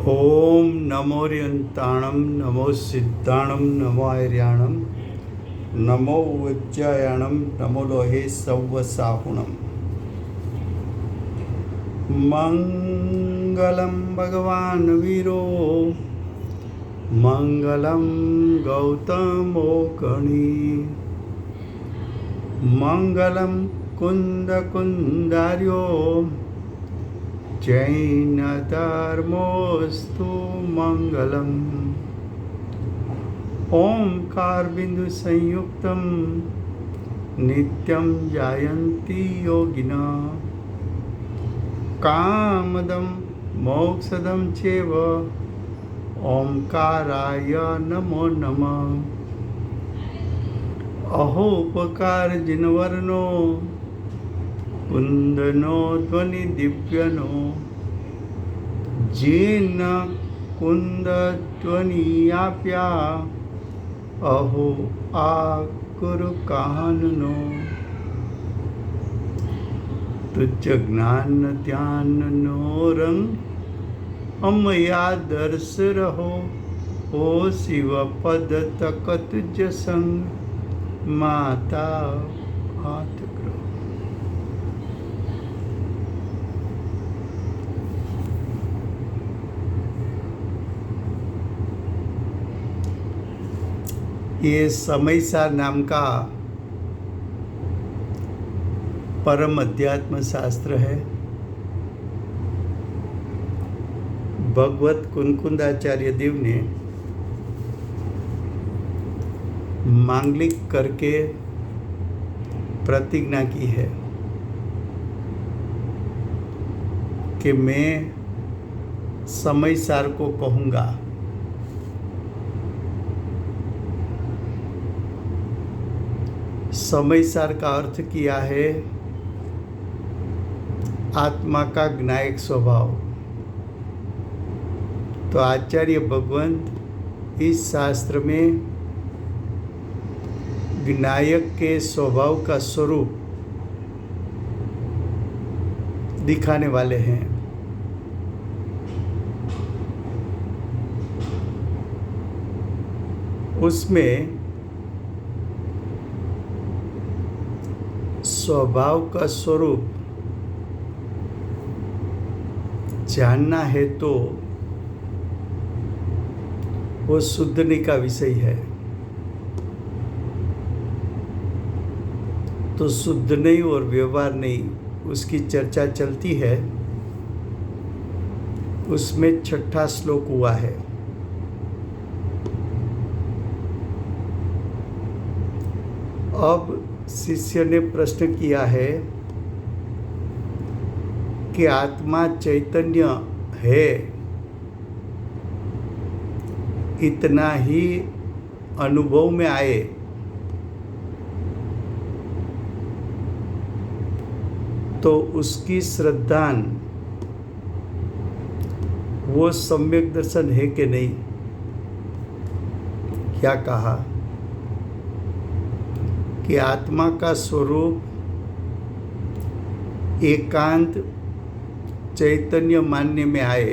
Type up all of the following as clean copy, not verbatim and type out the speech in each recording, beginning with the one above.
ओम नमोरियंताणं नमो सिद्धाणं नमो आर्याणं नमो उज्जयाणं नमो लोहे सव्वसाहुणम्। मंगलं भगवान् वीरो मंगलं गौतमोकणी मंगलं कुन्दकुन्दार्यो जैनधर्मोऽस्तु मंगलम्। ओंकार बिंदु संयुक्तं नित्यं जायन्ति योगिनः कामदं मोक्षदं चैव ओंकाराय नमो नमः। अहोपकार जिनवर्णो कुंदनो ध्वनि दिव्यनो जेन कुंद ध्वनियाप्या अहो आकुरु काननो। तुझ ज्ञान ध्यान नो रंग अमया दर्श रहो ओ शिव पद तक तुझ संग माता हाथ ग्रह। ये समयसार नाम का परम अध्यात्म शास्त्र है। भगवत कुनकुंदाचार्य देव ने मांगलिक करके प्रतिज्ञा की है कि मैं समयसार को कहूँगा। समयसार का अर्थ किया है आत्मा का ज्ञायक स्वभाव। तो आचार्य भगवंत इस शास्त्र में ज्ञायक के स्वभाव का स्वरूप दिखाने वाले हैं। उसमें स्वभाव का स्वरूप जानना है तो वो शुद्धनि का विषय है। तो शुद्ध नहीं और व्यवहार नहीं उसकी चर्चा चलती है। उसमें 6ठा श्लोक हुआ है। अब शिष्य ने प्रश्न किया है कि आत्मा चैतन्य है इतना ही अनुभव में आए तो उसकी श्रद्धान वो सम्यक दर्शन है कि नहीं। क्या कहा कि आत्मा का स्वरूप एकांत चैतन्य मानने में आए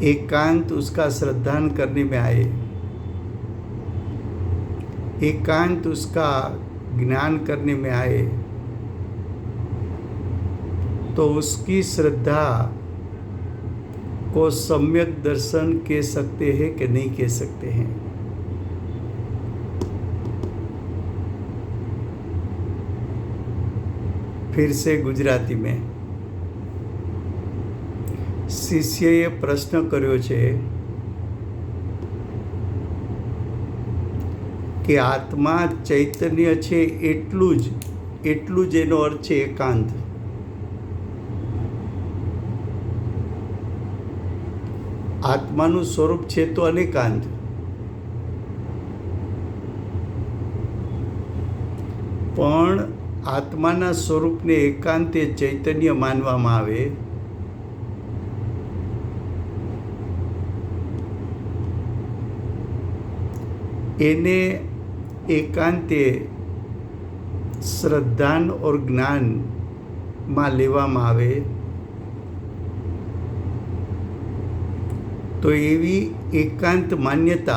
एकांत उसका श्रद्धान करने में आए एकांत उसका ज्ञान करने में आए तो उसकी श्रद्धा को सम्यक दर्शन कह सकते हैं कि नहीं कह सकते हैं। फिर से गुजराती में शिष्यએ પ્રશ્ન કર્યો છે કે આત્મા ચૈતન્ય છે એટલું જ એનો અર્થ છે એકાંત। આત્માનું સ્વરૂપ છે તો અનેકાંત, પણ આત્માના સ્વરૂપને એકાંતે ચૈતન્ય માનવામાં આવે એને एकांते श्रद्धान और ज्ञान માં લેવામાં આવે તો એવી એકાંત માન્યતા,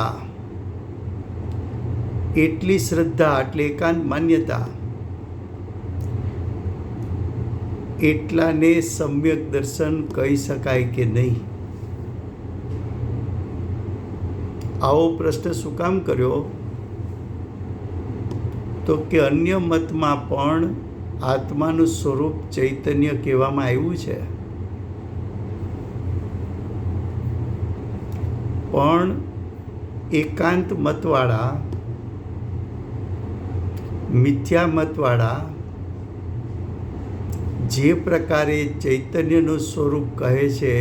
એટલી શ્રદ્ધા એટલે એકાંત માન્યતા, એટલાને સમ્યક દર્શન કહી શકાય કે નહીં? આવો પ્રશ્ન શું કામ કર્યો? તો કે અન્ય મતમાં પણ આત્માનું સ્વરૂપ ચૈતન્ય કહેવામાં આવ્યું છે, પણ એકાંત મતવાળા, મિથ્યા મતવાળા જે પ્રકારે ચૈતન્યનું સ્વરૂપ કહે છે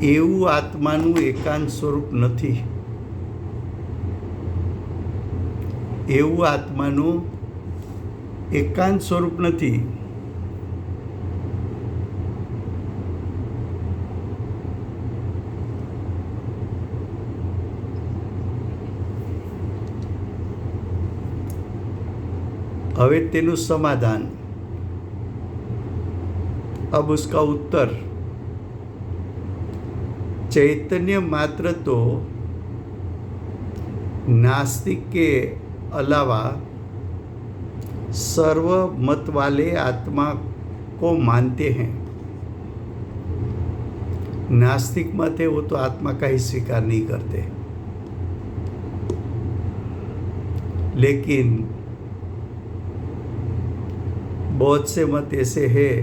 એવું આત્માનું એકાંત સ્વરૂપ નથી. એવું આત્માનું એકાંત સ્વરૂપ નથી. હવે તેનું समाधान, अब उसका उत्तर, चैतन्य मात्र तो नास्तिक के अलावा सर्व मत वाले आत्मा को मानते हैं. नास्तिक मत है वो तो आत्मा का ही स्वीकार नहीं करते, लेकिन बहुत से मत ऐसे हैं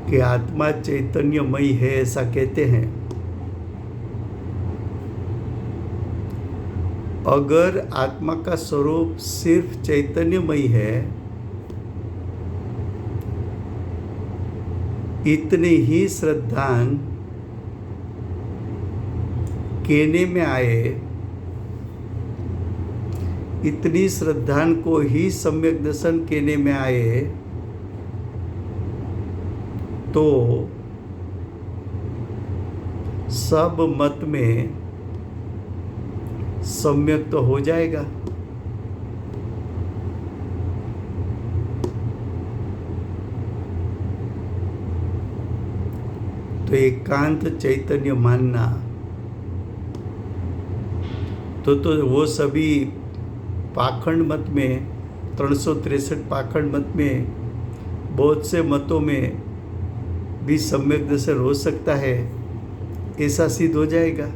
कि आत्मा चैतन्यमयी है ऐसा कहते हैं. अगर आत्मा का स्वरूप सिर्फ चैतन्यमयी है, इतनी ही श्रद्धान कहने में आए, इतनी श्रद्धान को ही सम्यक दर्शन कहने में आए तो सब मत में सम्यक तो हो जाएगा. तो एकांत चैतन्य मानना तो वो सभी पाखंड मत में, 363 पाखंड मत में, बहुत से मतों में भी सम्यक दर्शन हो सकता है, ऐसा सिद्ध हो जाएगा.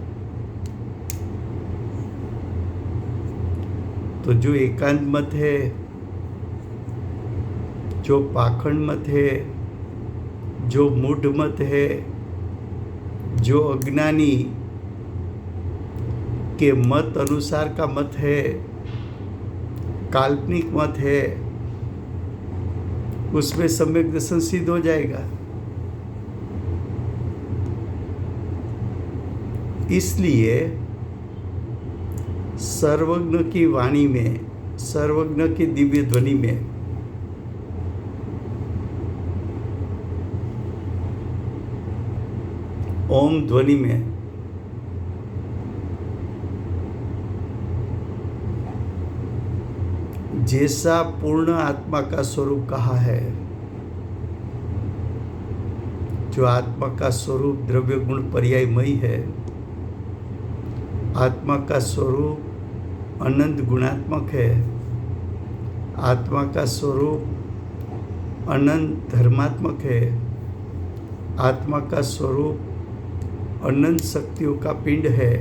तो जो एकांत मत है, जो पाखंड मत है, जो मूढ़ मत है, जो अज्ञानी के मत अनुसार का मत है, काल्पनिक मत है, उसमें सम्यक दर्शन सिद्ध हो जाएगा. इसलिए सर्वज्ञ की वाणी में, सर्वज्ञ की दिव्य ध्वनि में ओम ध्वनि में जैसा पूर्ण आत्मा का स्वरूप कहा है, जो आत्मा का स्वरूप द्रव्य गुण पर्यायमयी है, आत्मा का स्वरूप अनंत गुणात्मक है, आत्मा का स्वरूप अनंत धर्मात्मक है, आत्मा का स्वरूप अनंत शक्तियों का पिंड है,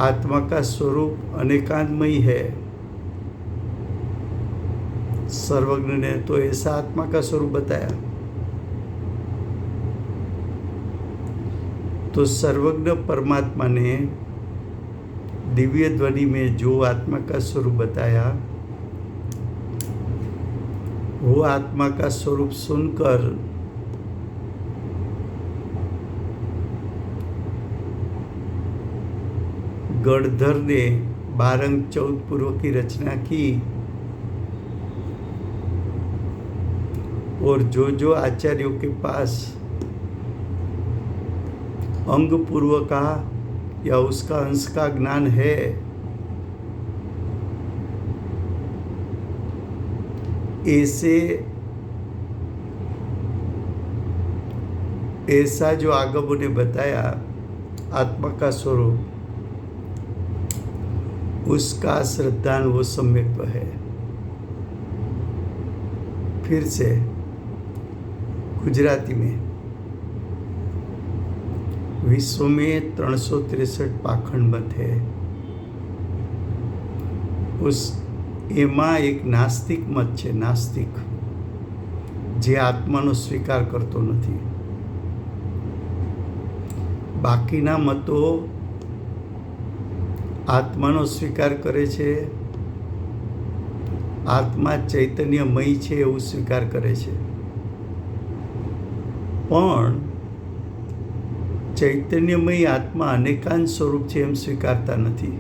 आत्मा का स्वरूप अनेकांतमयी है. सर्वज्ञ ने तो ऐसा आत्मा का स्वरूप बताया. तो सर्वज्ञ परमात्मा ने दिव्य ध्वनि में जो आत्मा का स्वरूप बताया, वो आत्मा का स्वरूप सुनकर गणधर ने 12 अंग 14 पूर्व की रचना की और जो आचार्यों के पास अंग पूर्व का या उसका अंश का ज्ञान है, ऐसा जो आगमों ने बताया आत्मा का स्वरूप, उसका श्रद्धान वो सम्यक्त्व है। फिर से गुजराती में, विश्व में 363 पाखंड मत है। એમાં એક નાસ્તિક મત છે, નાસ્તિક, જે આત્માનો સ્વીકાર કરતો નથી. બાકીના મતો આત્માનો સ્વીકાર કરે છે, આત્મા ચૈતન્યમય છે એવું સ્વીકાર કરે છે, પણ ચૈતન્યમય આત્મા અનેકાંત સ્વરૂપ છે એમ સ્વીકારતા નથી.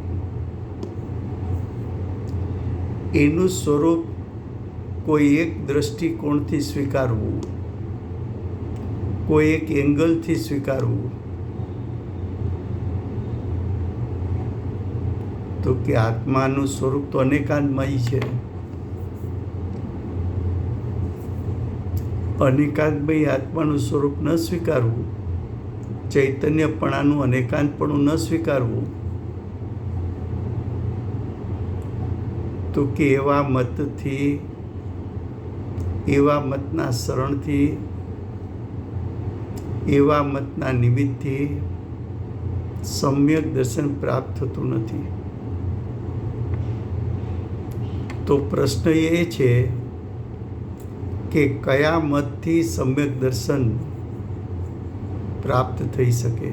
એનું સ્વરૂપ કોઈ એક દ્રષ્ટિકોણથી સ્વીકારવું, કોઈ એક એંગલથી સ્વીકારવું, તો કે આત્માનું સ્વરૂપ તો અનેકાંતમય છે. અનેકાંતમય આત્માનું સ્વરૂપ ન સ્વીકારવું, ચૈતન્યપણાનું અનેકાંતપણું ન સ્વીકારવું, તો કે એવા મતથી, એવા મતના શરણથી, એવા મતના નિમિત્તથી સમ્યક દર્શન પ્રાપ્ત થતું નથી. તો પ્રશ્ન એ છે કે કયા મતથી સમ્યક દર્શન પ્રાપ્ત થઈ શકે?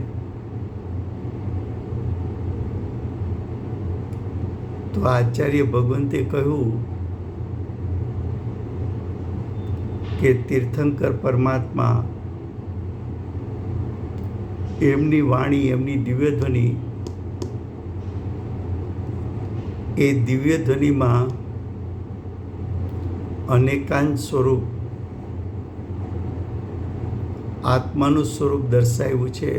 તો આચાર્ય ભગવંતે કહ્યું કે તીર્થંકર પરમાત્મા, એમની વાણી, એમની દિવ્ય ધ્વનિ, એ દિવ્ય ધ્વનિમાં અનેકાંત સ્વરૂપ, આત્માનું સ્વરૂપ દર્શાવ્યું છે.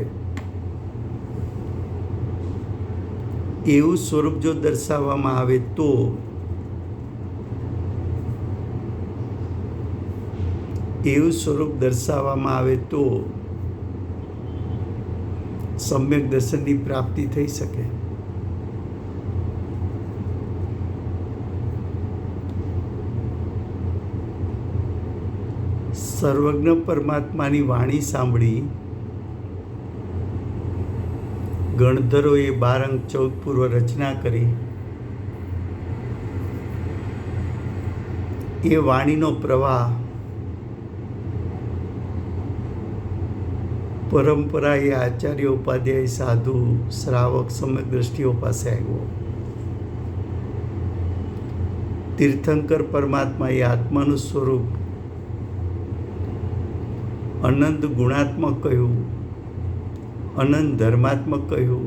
એવું સ્વરૂપ જો દર્શાવવામાં આવે તો સમ્યક દર્શનની પ્રાપ્તિ થઈ શકે. સર્વજ્ઞ પરમાત્માની વાણી સાંભળી ગણધરોએ 12 અંગ 14 પૂર્વ રચના કરી. એ વાણીનો પ્રવાહ પરંપરા એ આચાર્ય, ઉપાધ્યાય, સાધુ, શ્રાવક, સમ્યક દ્રષ્ટિઓ પાસે આવ્યો. તીર્થંકર પરમાત્મા એ આત્માનું સ્વરૂપ અનંત ગુણાત્મક કહ્યું, અનંત ધર્માત્મક કહ્યું,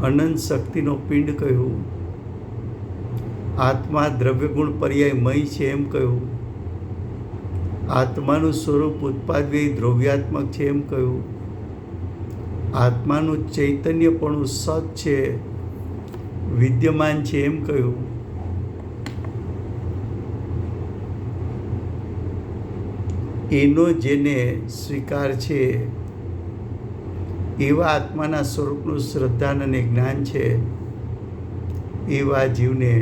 અનંત શક્તિનો પિંડ કહ્યું, આત્મા દ્રવ્યગુણ પર્યાયમય છે એમ કહ્યું, આત્માનું સ્વરૂપ ઉત્પાદવ્યય દ્રવ્યાત્મક છે એમ કહ્યું, આત્માનું ચૈતન્યપણું સત છે, વિદ્યમાન છે એમ કહ્યું. એનો જેને સ્વીકાર છે, એવા આત્માના સ્વરૂપનું શ્રદ્ધાન અને જ્ઞાન છે, એવા જીવને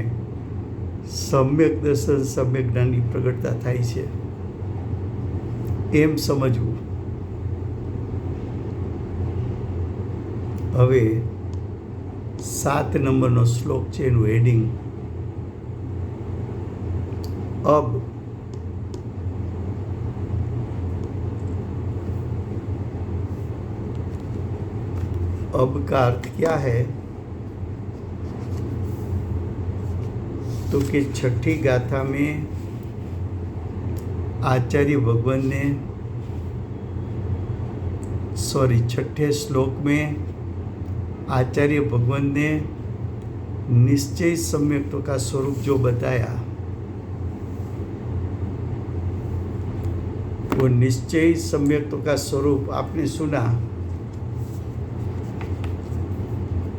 સમ્યક દર્શન, સમ્યક જ્ઞાનની પ્રગટતા થાય છે એમ સમજવું. હવે 7 નંબરનો શ્લોક છે, એનું હેડિંગ અબ. अब का अर्थ क्या है? तो कि छठी गाथा में आचार्य भगवान ने, छठे श्लोक में आचार्य भगवान ने निश्चय सम्यक्त्व का स्वरूप जो बताया, वो निश्चय सम्यक्त्व का स्वरूप आपने सुना.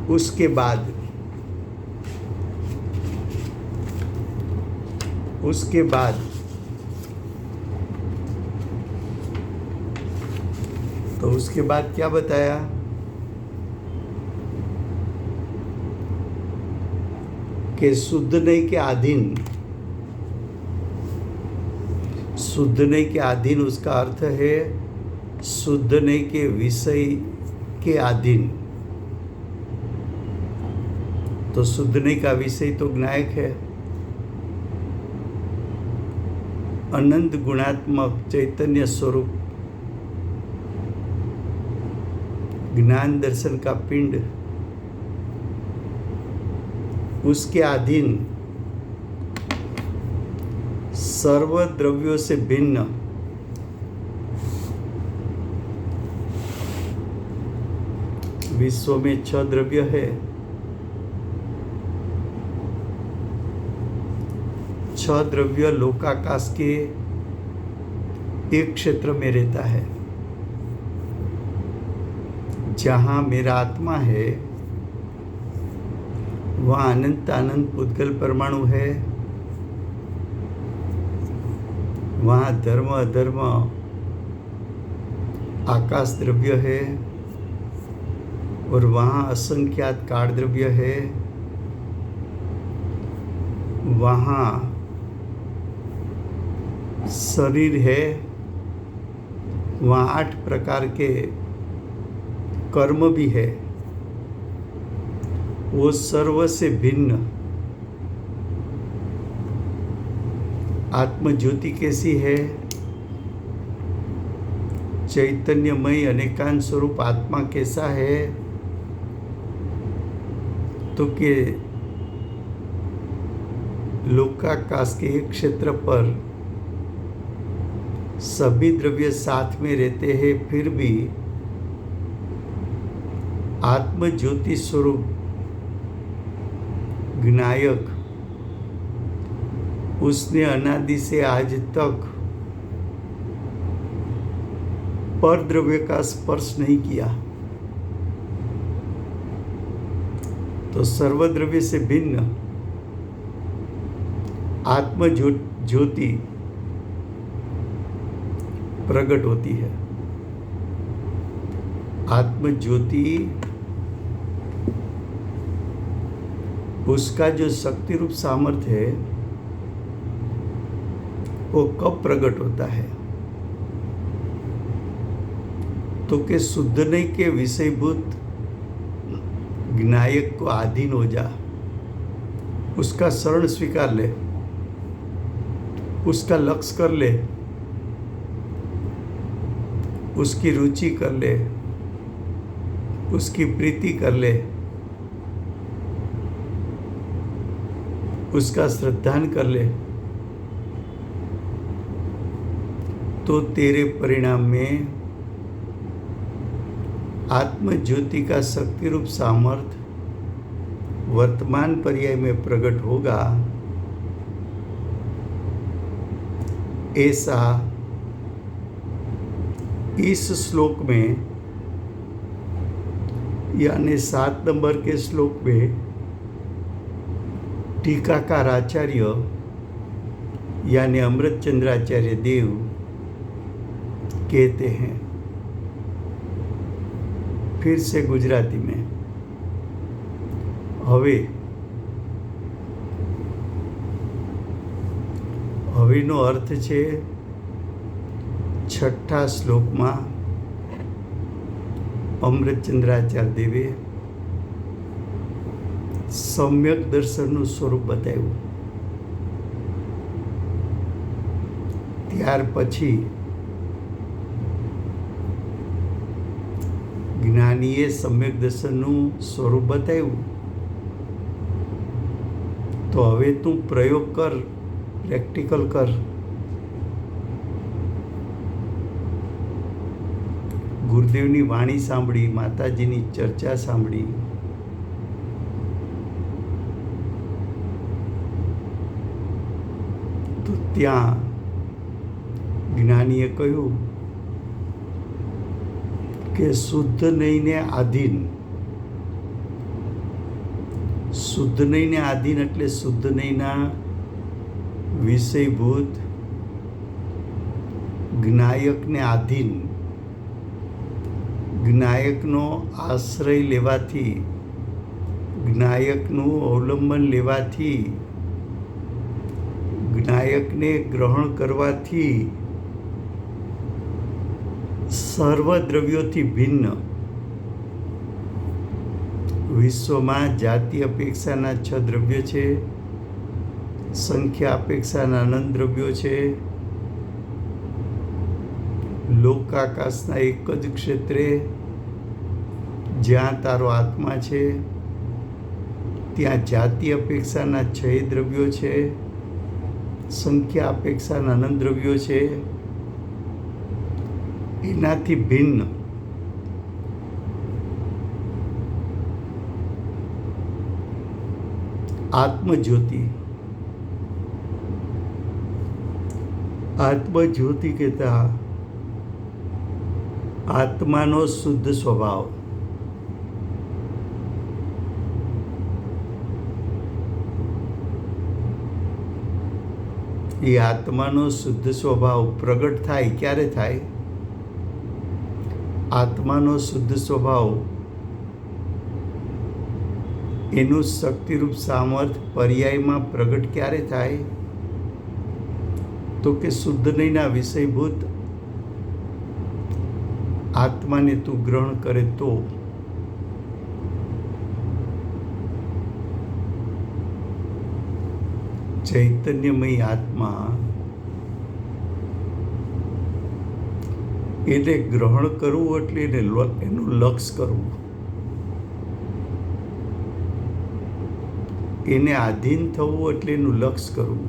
उसके बाद उसके बाद क्या बताया? कि शुद्ध नहीं के अधीन। शुद्ध नहीं के अधीन उसका अर्थ है शुद्ध नहीं के विषय के अधीन। तो शुद्ध नहीं का विषय तो ज्ञायक है, अनंत गुणात्मक चैतन्य स्वरूप, ज्ञान दर्शन का पिंड, उसके अधीन सर्व द्रव्यों से भिन्न विश्व में 6 द्रव्य है। 6 द्रव्य लोकाकाश के एक क्षेत्र में रहता है। जहाँ मेरा आत्मा है वहाँ अनंत अनंत पुद्गल परमाणु है। वहाँ धर्म अधर्म आकाश द्रव्य है और वहाँ असंख्यात काल द्रव्य है। वहाँ शरीर है। वहाँ 8 प्रकार के कर्म भी है। वो सर्व से भिन्न आत्म ज्योति कैसी है? चैतन्यमय अनेकांत स्वरूप आत्मा कैसा है? तो के लोकाकाश के एक क्षेत्र पर सभी द्रव्य साथ में रहते हैं, फिर भी आत्म ज्योति स्वरूप ज्ञायक उसने अनादि से आज तक पर द्रव्य का स्पर्श नहीं किया। तो सर्वद्रव्य से भिन्न आत्म ज्योति प्रकट होती है। आत्म ज्योति उसका जो शक्ति रूप सामर्थ्य है वो कब प्रकट होता है? तो के शुद्ध नहीं के विषयभूत ज्ञायक को अधीन हो जा, उसका शरण स्वीकार ले, उसका लक्ष्य कर ले, उसकी रुचि कर ले, उसकी प्रीति कर ले, उसका श्रद्धान कर ले, तो तेरे परिणाम में आत्म ज्योति का शक्ति रूप सामर्थ्य वर्तमान पर्याय में प्रकट होगा। ऐसा इस श्लोक में यानी 7 नंबर के श्लोक में टीकाकार आचार्य यानी अमृतचंद्राचार्य देव कहते हैं। फिर से गुजराती में હવેનો અર્થ છે 6ठा શ્લોકમાં અમૃતચંદ્રાચાર્ય દેવે સમ્યક દર્શનનું સ્વરૂપ બતાવ્યું। ત્યાર પછી જ્ઞાનીએ સમ્યક દર્શનનું સ્વરૂપ બતાવ્યું। તો હવે તું પ્રયોગ કર, પ્રેક્ટિકલ કર। ગુરુદેવની વાણી સાંભળી, માતાજીની ચર્ચા સાંભળી, તો ત્યાં જ્ઞાનીએ કહ્યું કે શુદ્ધ નહીંને આધીન, શુદ્ધ નહીંને આધીન એટલે શુદ્ધ નહીંના વિષયભૂત જ્ઞાયકને આધીન, જ્ઞાયકનો આશ્રય લેવાથી, જ્ઞાયકનું અવલંબન લેવાથી, જ્ઞાયકને ગ્રહણ કરવાથી સર્વ દ્રવ્યોથી ભિન્ન વિશ્વમાં જાતિ અપેક્ષાના 6 દ્રવ્યો છે, સંખ્યા અપેક્ષાના અનંત દ્રવ્યો છે, લોકાકાશના એક જ ક્ષેત્રે જ્યાં તારો આત્મા છે ત્યાં જાતિ અપેક્ષાના 6 દ્રવ્યો છે, સંખ્યા અપેક્ષાના અનંત દ્રવ્યો છે. એનાથી ભિન્ન આત્મજ્યોતિ, આત્મજ્યોતિ કહેતા આત્માનો શુદ્ધ સ્વભાવ. એ આત્માનો શુદ્ધ સ્વભાવ પ્રગટ થાય. ક્યારે થાય? આત્માનો શુદ્ધ સ્વભાવ એનું શક્તિરૂપ સામર્થ પર્યાયમાં પ્રગટ ક્યારે થાય? તો કે શુદ્ધ નહીંના વિષયભૂત આત્માને તું ગ્રહણ કરે તો. ચૈતન્યમય આત્મા એને ગ્રહણ કરવું એટલે એનું લક્ષ્ય કરવું, એને આધીન થવું એટલે એનું લક્ષ્ય કરવું,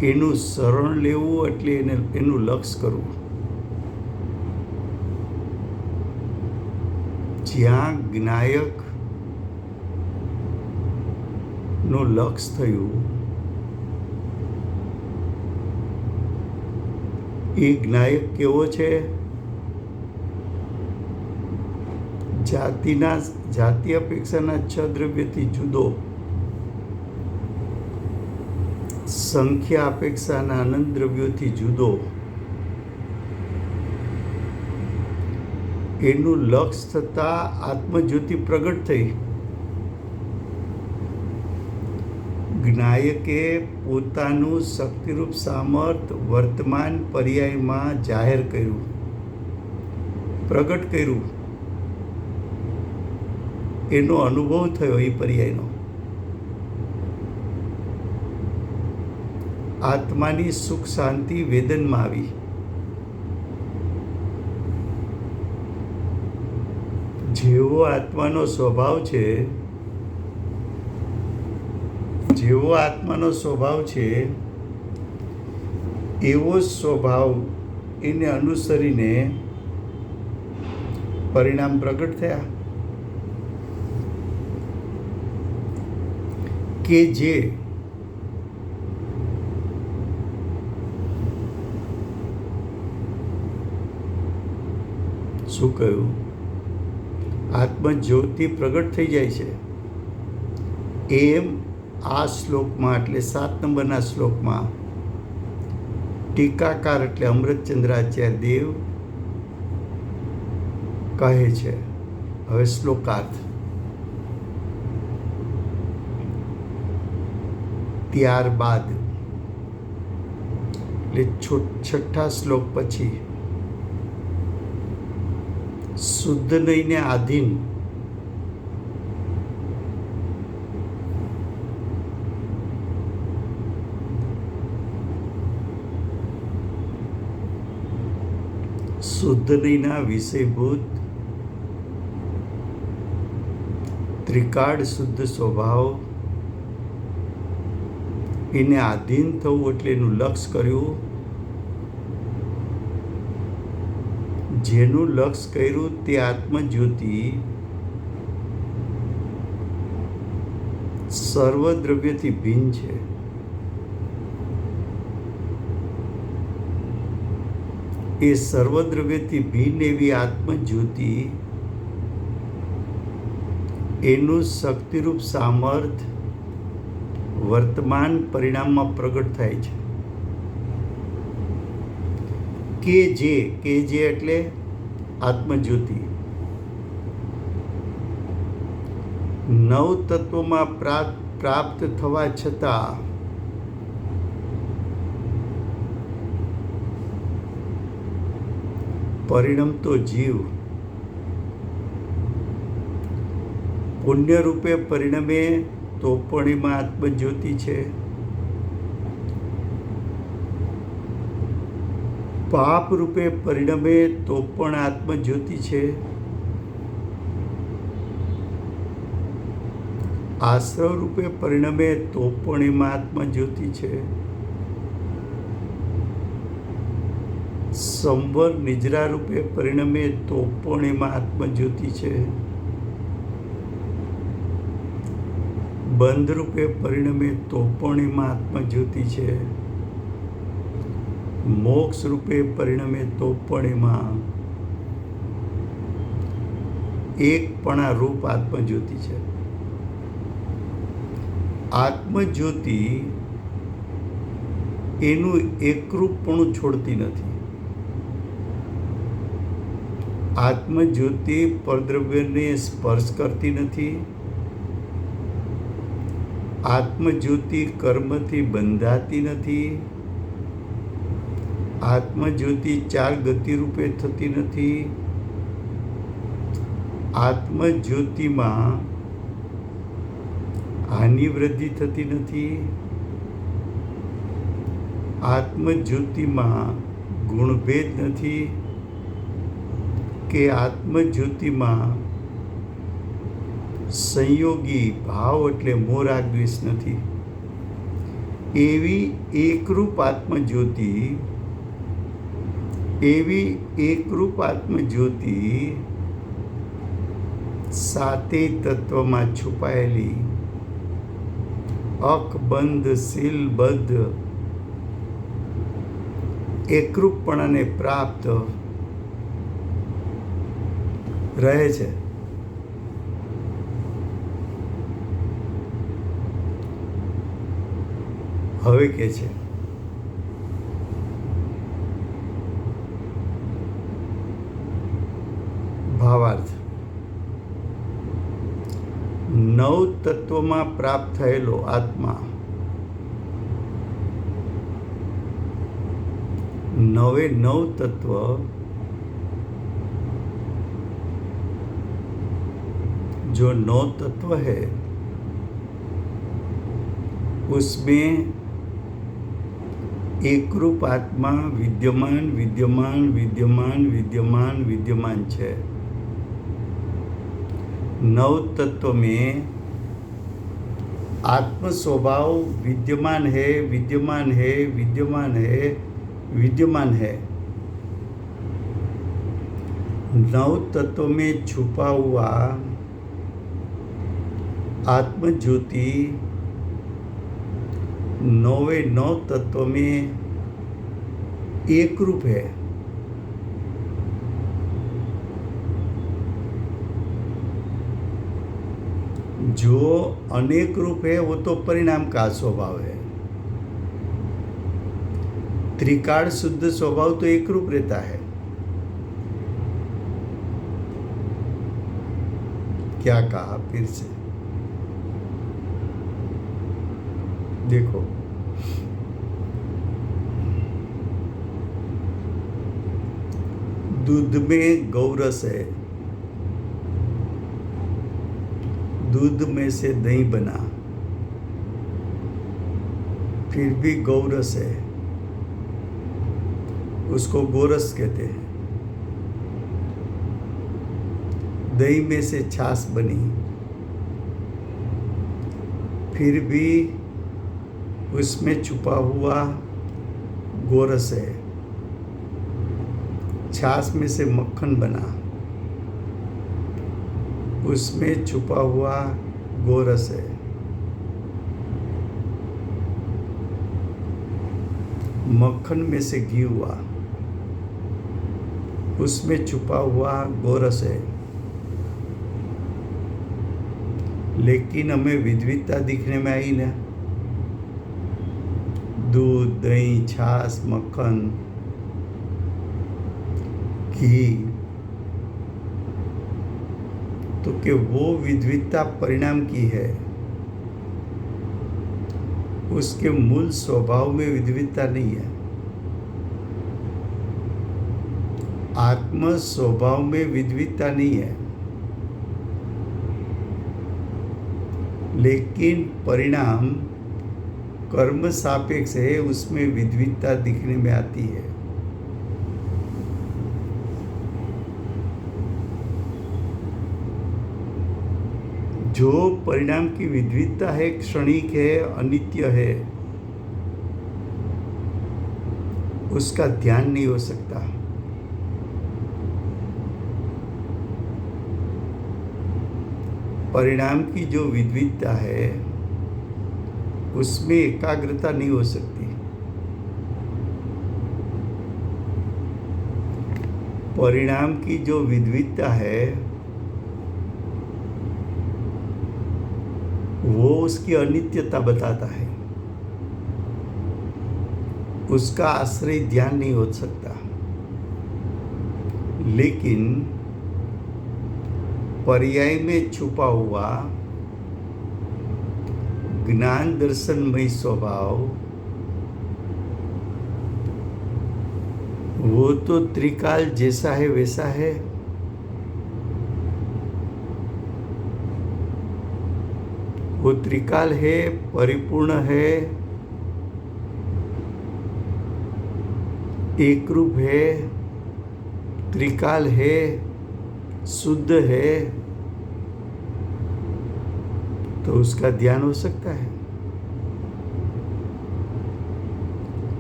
એનું શરણ લેવું એટલે એનું લક્ષ્ય કરવું. જ્યાં જ્ઞાયક નું લક્ષ્ય થયું એ જ્ઞાયક કેવો છે? જાતિ અપેક્ષાના 6 દ્રવ્યથી જુદો, સંખ્યા અપેક્ષાના અનંત દ્રવ્યોથી જુદો, એનું લક્ષ્ય થતાં આત્મજ્યોતિ પ્રગટ થઈ. જ્ઞાયકે પોતાનું શક્તિરૂપ સામર્થ વર્તમાન પર્યાયમાં જાહેર કર્યું, પ્રગટ કર્યું. એનો અનુભવ થયો એ પર્યાયનો. આત્માની સુખ શાંતિ વેદનમાં આવી. જેવો આત્માનો સ્વભાવ છે, જેવો આત્માનો સ્વભાવ છે એવો સ્વભાવ એને અનુસરીને પરિણામ પ્રગટ થયા. કે જે શું કહ્યું? આત્મજ્યોતિ પ્રગટ થઈ જાય છે. એમ આ શ્લોકમાં એટલે 7 નંબરના શ્લોકમાં ટીકાકાર એટલે અમૃતચંદ્રાચાર્ય દેવ કહે છે. હવે શ્લોકાર્થ. ત્યારબાદ એટલે 6થા શ્લોક પછી શુદ્ધ નહીંને આધીન શુદ્ધ નહીંના વિષયભૂત ત્રિકાળ શુદ્ધ સ્વભાવ એને આધીન થવું એટલે એનું લક્ષ્ય કર્યું. જેનું લક્ષ્ય કર્યું તે આત્મજ્યોતિ સર્વદ્રવ્યથી ભિન્ન છે. એ સર્વદ્રવ્યથી ભિન્ન એવી આત્મજ્યોતિ એનું શક્તિરૂપ સામર્થ વર્તમાન પરિણામમાં પ્રગટ થાય છે. કે જે એટલે આત્મજ્યોતિ. નવ તત્વોમાં પ્રાપ્ત થવા છતાં પરિણમતો જીવ પુણ્ય રૂપે પરિણમે તો પણ એમાં આત્મજ્યોતિ છે. પાપ રૂપે પરિણમે તો પણ આત્મજ્યોતિ છે. આશ્રવ રૂપે પરિણમે તો પણ એમાં આત્મજ્યોતિ છે. સંવર નિજરા રૂપે પરિણમે તો પણ એમાં આત્મજ્યોતિ છે. બંધ રૂપે પરિણમે તો પણ એમાં આત્મજ્યોતિ છે. મોક્ષ રૂપે પરિણમે તો પણ એમાં એકપણા રૂપ આત્મજ્યોતિ છે. આત્મજ્યોતિ એનું એકરૂપપણું છોડતી નથી. આત્મજ્યોતિ પરદ્રવ્યને સ્પર્શ કરતી નથી. આત્મજ્યોતિ કર્મથી બંધાતી નથી. આત્મજ્યોતિ ચાર ગતિ રૂપે થતી નથી. આત્મજ્યોતિમાં હાનિ વૃદ્ધિ થતી નથી. આત્મજ્યોતિમાં ગુણભેદ નથી કે આત્મજ્યોતિમાં સંયોગી ભાવ એટલે મોહ રાગ દ્વેષ નથી. એવી એકરૂપ આત્મજ્યોતિ સાતે તત્વમાં છુપાયેલી અકબંધ સીલબદ્ધ એકરૂપપણાને પ્રાપ્ત રહે છે. હવે કે છે ભાવાર્થ. નવ તત્વમાં પ્રાપ્ત થયેલો આત્મા नवे नव तत्व जो नौ तत्व है उसमें एक रूप आत्मा विद्यमान विद्यमान विद्यमान विद्यमान विद्यमान है। नव तत्व में आत्म स्वभाव विद्यमान है विद्यमान है विद्यमान है विद्यमान है। नव तत्व में छुपा हुआ आत्म ज्योति नौवे नौ तत्व में एक रूप है। जो अनेक रूप है वो तो परिणाम का स्वभाव है। त्रिकाल शुद्ध स्वभाव तो एक रूप रहता है। क्या कहा फिर से देखो, दूध में गौरस है, दूध में से दही बना, फिर भी गौरस है, उसको गोरस कहते हैं। दही में से छाछ बनी, फिर भी उसमें छुपा हुआ गोरस है। छाछ में से मक्खन बना, उसमें छुपा हुआ गोरस है। मक्खन में से घी हुआ, उसमें छुपा हुआ गोरस है। लेकिन हमें विविधता दिखने में आई ना, दूध, दही, छाछ, मक्खन, घी, तो कि वो विद्विधता परिणाम की है, उसके मूल स्वभाव में विद्विधता नहीं है। आत्म स्वभाव में विद्विधता नहीं है, लेकिन परिणाम कर्म सापेक्ष है, उसमें विद्विधता दिखने में आती है। जो परिणाम की विद्विधता है, क्षणिक है, अनित्य है, उसका ध्यान नहीं हो सकता। परिणाम की जो विद्विधता है, उसमें एकाग्रता नहीं हो सकती। परिणाम की जो विद्विधता है, वो उसकी अनित्यता बताता है, उसका आश्रय ध्यान नहीं हो सकता। लेकिन पर्याय में छुपा हुआ ज्ञान दर्शनमय स्वभाव, वो तो त्रिकाल जैसा है वैसा है। वो त्रिकाल है, परिपूर्ण है, एक रूप है, त्रिकाल है, शुद्ध है, तो उसका ध्यान हो सकता है।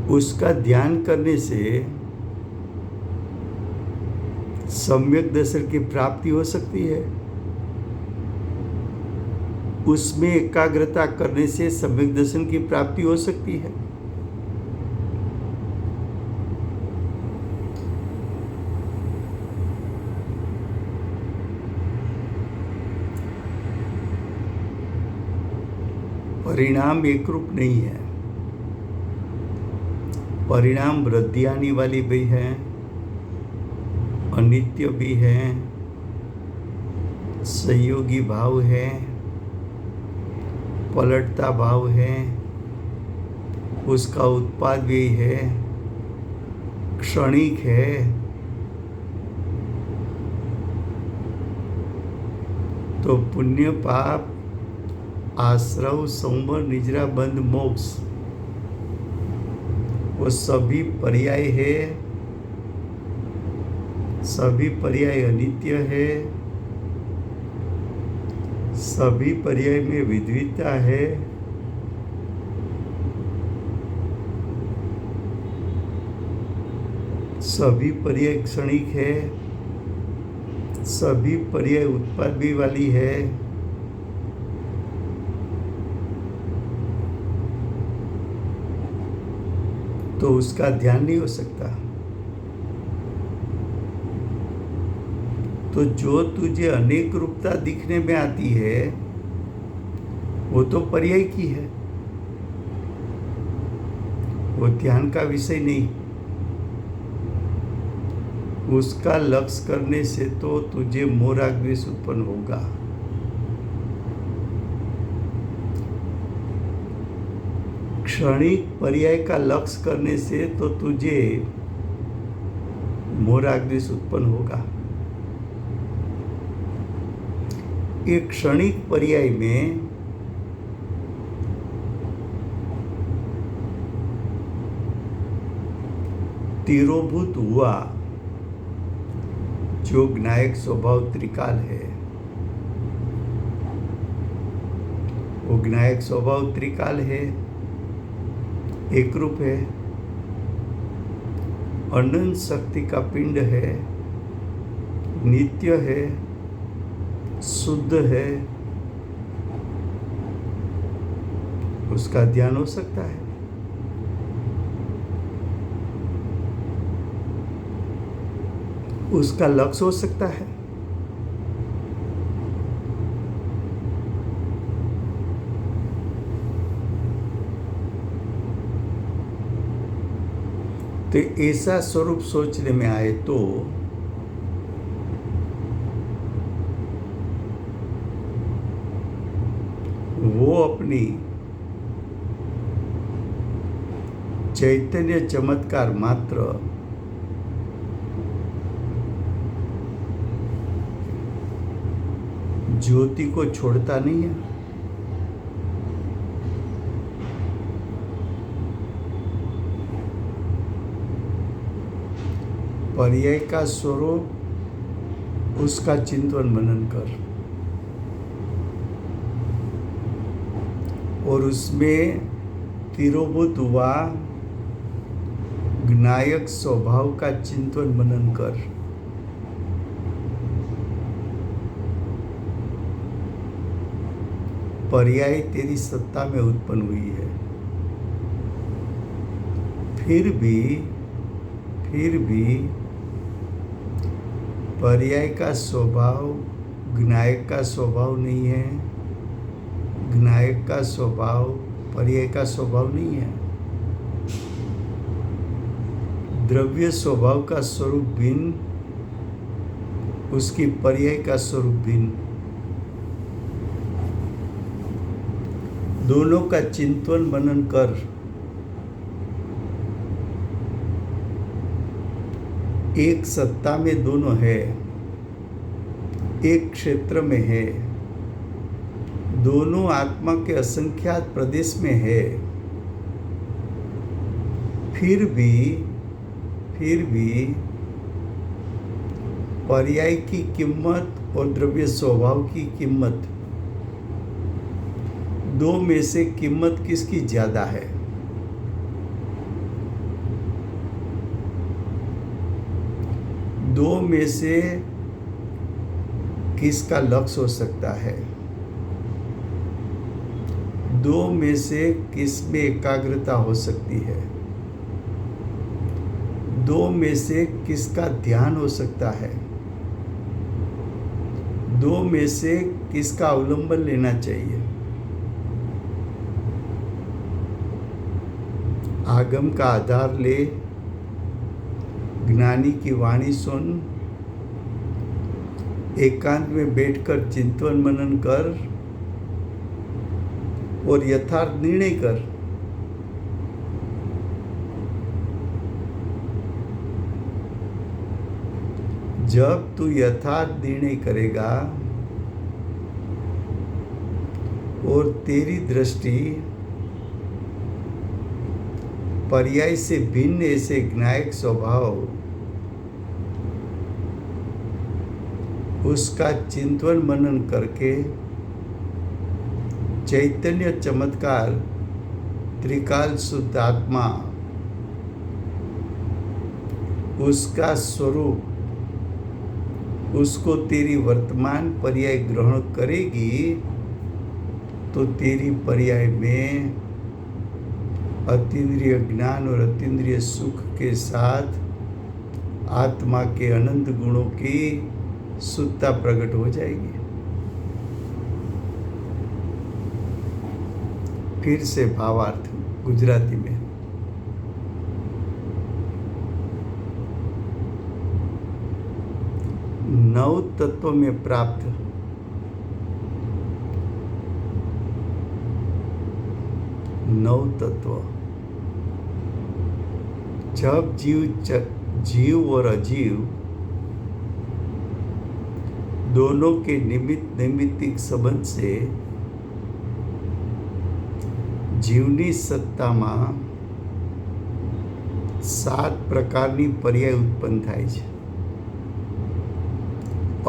उसका ध्यान करने से सम्यक दर्शन की प्राप्ति हो सकती है। उसमें एकाग्रता करने से सम्यक दर्शन की प्राप्ति हो सकती है। परिणाम एक रूप नहीं है। परिणाम वृद्धि आने वाली भी है, अनित्य भी है, संयोगी भाव है, पलटता भाव है, उसका उत्पाद भी है, क्षणिक है। तो पुण्य पाप, आश्रव, संवर, निजरा, बंध, मोक्ष, वो सभी पर्याय है, सभी पर्याय अनित्य है, सभी पर्याय में विद्विधता है। सभी पर्याय क्षणिक है, सभी पर्याय उत्पाद भी वाली है। तो उसका ध्यान नहीं हो सकता। तो जो तुझे अनेक रूपता दिखने में आती है, वो तो पर्याय की है, वो ध्यान का विषय नहीं। उसका लक्ष्य करने से तो तुझे मोह राग द्वेष उत्पन्न होगा। क्षणिक पर्याय का लक्ष्य करने से तो तुझे मोह राग द्वेष उत्पन्न होगा। एक क्षणिक पर्याय में तीरोभूत हुआ जो ज्ञायक स्वभाव त्रिकाल है, वो ज्ञायक स्वभाव त्रिकाल है, एक रूप है, अनंत शक्ति का पिंड है, नित्य है, शुद्ध है, उसका ध्यान हो सकता है। उसका लक्ष्य हो सकता है। तो ऐसा स्वरूप सोचने में आए तो वो अपनी चैतन्य चमत्कार मात्र ज्योति को छोड़ता नहीं है, पर्याय का स्वरूप उसका चिंतन मनन कर और उसमें तिरोभूत हुआ ज्ञायक स्वभाव का चिंतन मनन कर। पर्याय तेरी सत्ता में उत्पन्न हुई है, फिर भी पर्याय का स्वभाव ज्ञायक का स्वभाव नहीं है, ज्ञायक का स्वभाव पर्याय का स्वभाव नहीं है। द्रव्य स्वभाव का स्वरूप भिन्न, उसकी पर्याय का स्वरूप भिन्न। दोनों का चिंतन मनन कर। एक सत्ता में दोनों है, एक क्षेत्र में है, दोनों आत्मा के असंख्यात प्रदेश में है। फिर भी पर्याय की कीमत और द्रव्य स्वभाव की कीमत, दो में से कीमत किसकी ज्यादा है? दो में से किसका लक्ष्य हो सकता है? दो में से किस में एकाग्रता हो सकती है? दो में से किसका ध्यान हो सकता है? दो में से किसका अवलंबन लेना चाहिए? आगम का आधार ले, ज्ञानी की वाणी सुन, एकांत में बैठकर चिंतन मनन कर और यथार्थ निर्णय कर। जब तू यथार्थ निर्णय करेगा और तेरी दृष्टि पर्याय से भिन्न ऐसे ज्ञायक स्वभाव उसका चिंतन मनन करके चैतन्य चमत्कार त्रिकाल शुद्ध आत्मा उसका स्वरूप उसको तेरी वर्तमान पर्याय ग्रहण करेगी तो तेरी पर्याय में अतीन्द्रिय ज्ञान और अतीन्द्रिय सुख के साथ आत्मा के अनंत गुणों की शुद्धता प्रकट हो जाएगी। फिर से भावार्थ गुजराती में। नव तत्व में प्राप्त नव तत्व जब जीव और अजीव दोनों के निमित्त नैमित्तिक संबंध से जीवनी सत्ताમાં 7 પ્રકારની પર્યાય ઉત્પન્ન થાય છે।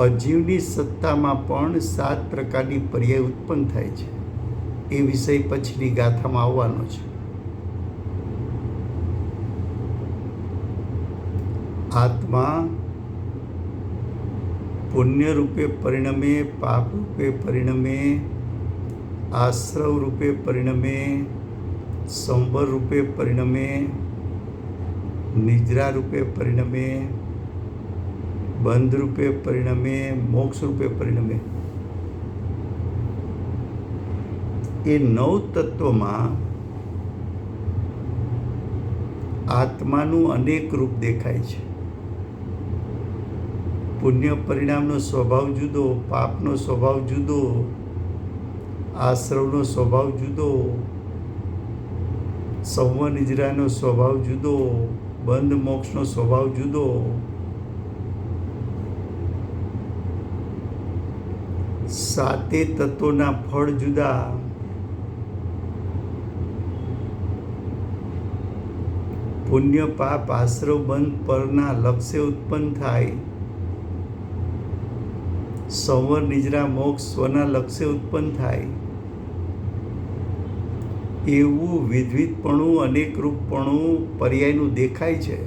અજીવની સત્તામાં પણ 7 પ્રકારની પર્યાય ઉત્પન્ન થાય છે। એ વિષય પછીની ગાથામાં આવવાનો છે। આત્મા પુણ્ય રૂપે પરિણમે, પાપ રૂપે પરિણમે, आश्रव रूपे परिणमे, संवर रूपे परिणमे, निद्रा रूपे परिणमे, बंध रूपे परिणमे, मोक्ष रूपे परिणमे। ये 9 तत्वों में આત્માનું અનેક રૂપ દેખાય છે. પુણ્ય પરિણામનો સ્વભાવ જુદો, પાપનો સ્વભાવ જુદો, આશ્રવનો સ્વભાવ જુદો, સંવર નિજરાનો સ્વભાવ જુદો, બંધ મોક્ષનો સ્વભાવ જુદો. સાતે તત્વોના ફળ જુદા. પુણ્ય પાપ આશ્રવ બંધ પરના લક્ષ્ય ઉત્પન્ન થાય. સંવર નિજરા મોક્ષ સ્વના લક્ષ્ય ઉત્પન્ન થાય. એવું વિધવિધપણું અનેક રૂપપણું પર્યાયનું દેખાય છે.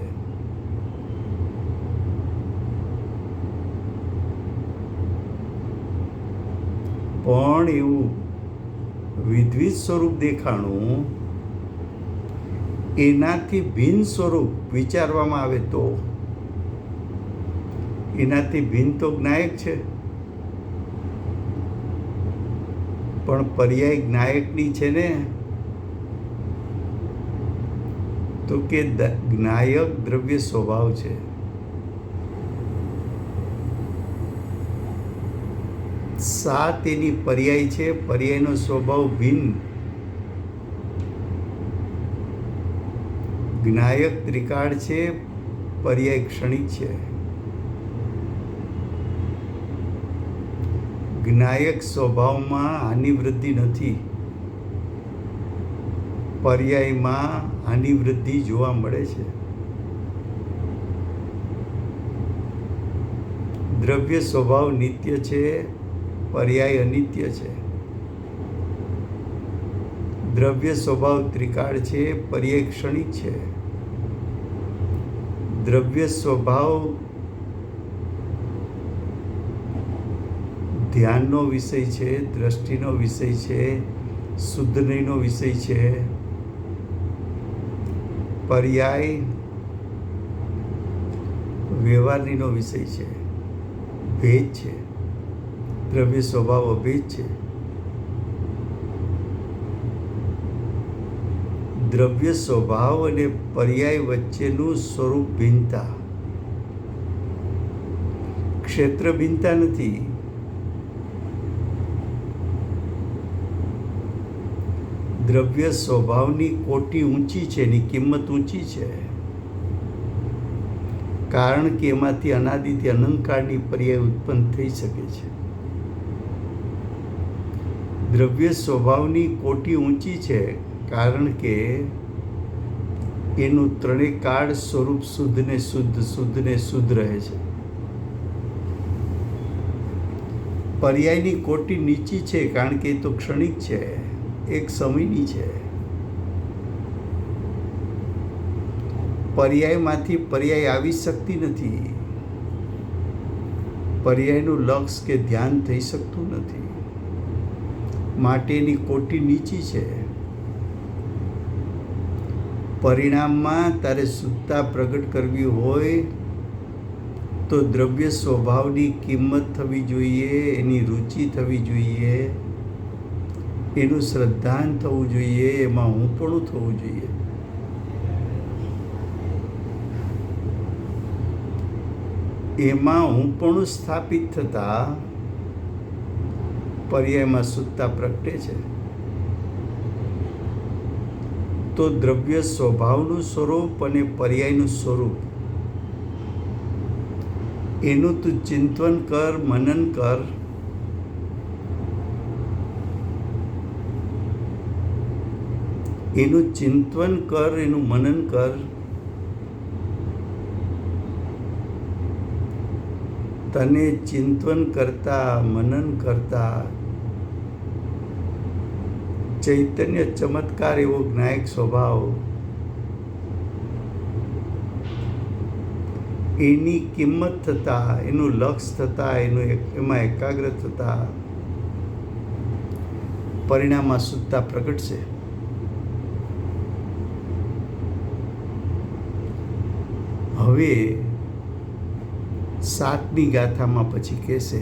પણ એવું વિધવિધ સ્વરૂપ દેખાણું એનાથી ભિન્ન સ્વરૂપ વિચારવામાં આવે તો એનાથી ભિન્ન તો જ્ઞાયક છે, પણ પર્યાય જ્ઞાયકની છે ને, તો કે જ્ઞાયક દ્રવ્ય સ્વભાવ છે. સાત એની પર્યાય છે, પર્યાયનો સ્વભાવ ભિન્ન. જ્ઞાયક ત્રિકાળ છે, પર્યાય ક્ષણિક છે. જ્ઞાયક સ્વભાવમાં આની વૃદ્ધિ નથી, પર્યાયમાં આની વૃદ્ધિ જોવા મળે છે. દ્રવ્ય સ્વભાવ નિત્ય છે, પર્યાય અનિત્ય છે. દ્રવ્ય સ્વભાવ ત્રિકાળ છે, પર્યાય ક્ષણિક છે. દ્રવ્ય સ્વભાવ ધ્યાનનો વિષય છે, દ્રષ્ટિનો વિષય છે, શુદ્ધનયનો વિષય છે. પર્યાય વ્યવહારનીનો વિષય છે, ભેદ છે. દ્રવ્ય સ્વભાવ અભેદ છે. દ્રવ્ય સ્વભાવ અને પર્યાય વચ્ચેનું સ્વરૂપ ભિન્નતા, ક્ષેત્ર ભિન્નતા નથી. દ્રવ્ય સ્વભાવની કોટી ઊંચી છે, એની કિંમત ઊંચી છે, કારણ કે એમાંથી અનાદિથી અનંતકાળની પર્યાય ઉત્પન્ન થઈ શકે છે. દ્રવ્ય સ્વભાવની કોટી ઊંચી છે, કારણ કે એનું ત્રણેય કાળ સ્વરૂપ શુદ્ધ ને શુદ્ધ, શુદ્ધ ને શુદ્ધ રહે છે. પર્યાયની કોટી નીચી છે, કારણ કે એ તો ક્ષણિક છે, એક સમયની છે. પર્યાયમાંથી પર્યાય આવી શકતી નથી, પર્યાયનું લક્ષ્ય કે ધ્યાન થઈ શકતું નથી, માટે એની કોટી નીચી છે. પરિણામમાં તારે શુદ્ધતા પ્રગટ કરવી હોય તો દ્રવ્ય સ્વભાવની કિંમત થવી જોઈએ, એની રુચિ થવી જોઈએ, એનું શ્રદ્ધાન થવું જોઈએ, એમાં હુંપણું થવું જોઈએ. એમાં હુંપણું સ્થાપિત થતા પર્યાયમાં શુદ્ધતા પ્રગટે છે. તો દ્રવ્ય સ્વભાવનું સ્વરૂપ અને પર્યાયનું સ્વરૂપ એનું તું ચિંતન કર, મનન કર. એનું ચિંતન કર, એનું મનન કર. તને ચિંતન કરતા, મનન કરતા ચૈતન્ય ચમત્કાર એવો જ્ઞાયક સ્વભાવ, એની કિંમત થતા, એનું લક્ષ્ય થતા, એમાં એકાગ્ર થતા પરિણામમાં શુદ્ધતા પ્રગટશે. હવે સાતમી ગાથામાં પછી કહેશે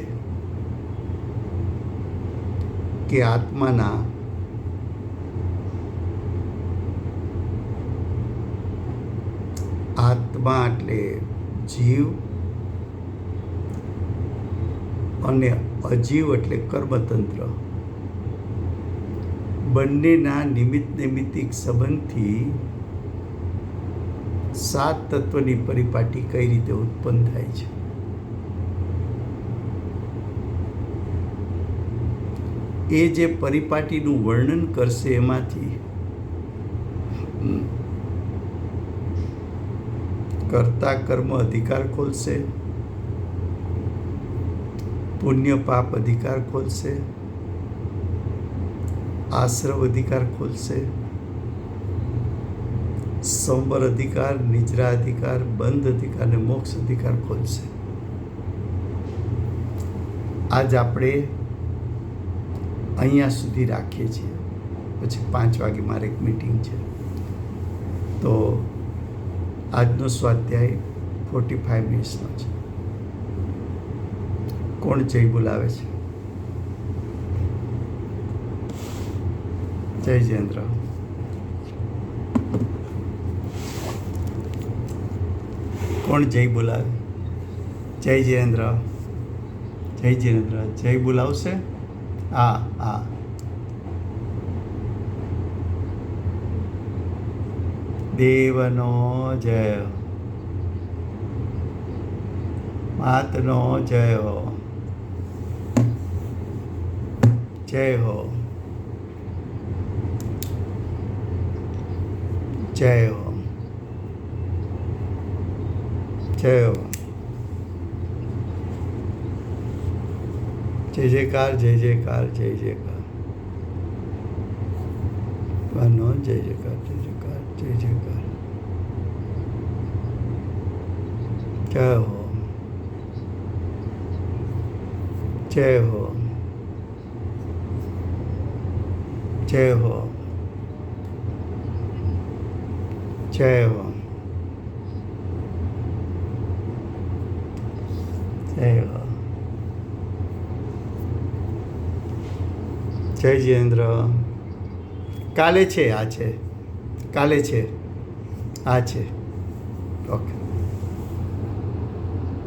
કે આત્માના આત્મા એટલે જીવ અને અજીવ એટલે કર્મતંત્ર બંનેના નિમિત્ત નૈમિત્તિક સંબંધથી 7 તત્વની પરિપાટી કઈ રીતે ઉત્પન્ન થાય છે એ જે પરિપાટીનું વર્ણન કરશે એમાંથી કર્તા કર્મ અધિકાર ખોલશે, પુણ્ય પાપ અધિકાર ખોલશે, આશ્રવ અધિકાર ખોલશે, સંવર અધિકાર, નિજરા અધિકાર, બંધ અધિકાર અને મોક્ષ અધિકાર ખોલશે. આજ આપણે અહીંયા સુધી રાખીએ છીએ. પછી 5 વાગે મારે એક મીટિંગ છે. તો આજનો સ્વાધ્યાય 45 મિનિટ્સનો છે. કોણ જય બોલાવે છે? જય જયેન્દ્ર. કોણ જય બોલાવે? જય જયેન્દ્ર. જય જયેન્દ્ર. જય બોલાવશે? હા. દેવનો જય, માતનો જય હો, જય હો, જય હો, જય હો. જય જયકાર, જય જયકાર, જય જયકાર. નો જય જયકાર, જય જયકાર, જય જયકાર. જય હો, જય હો, જય હો, જય હો, જય હો. જય જયેન્દ્ર. કાલે છે, આ છે, કાલે છે, આ છે. ઓકે.